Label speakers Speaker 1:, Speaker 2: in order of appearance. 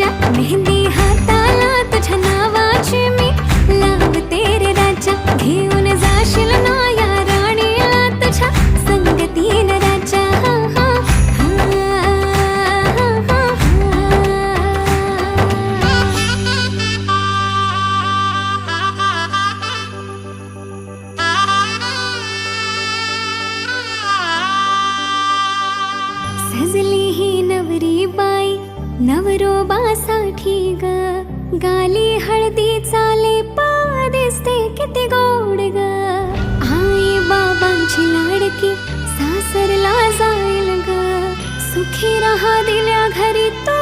Speaker 1: राजा, मेहंदी हाताला तुझ्या नावाची मी लावते रे राजा. घेऊन जाशील ना या राणीला तुझ्या संगतीन राजा. सजली ही नवरी बाई नवरोबासाठी ग, गाली हळदी चाले दिसते किती गोड ग. आई बाबांची लाडकी सासरला जाईल ग, सुखी राहा दिल्या घरी तो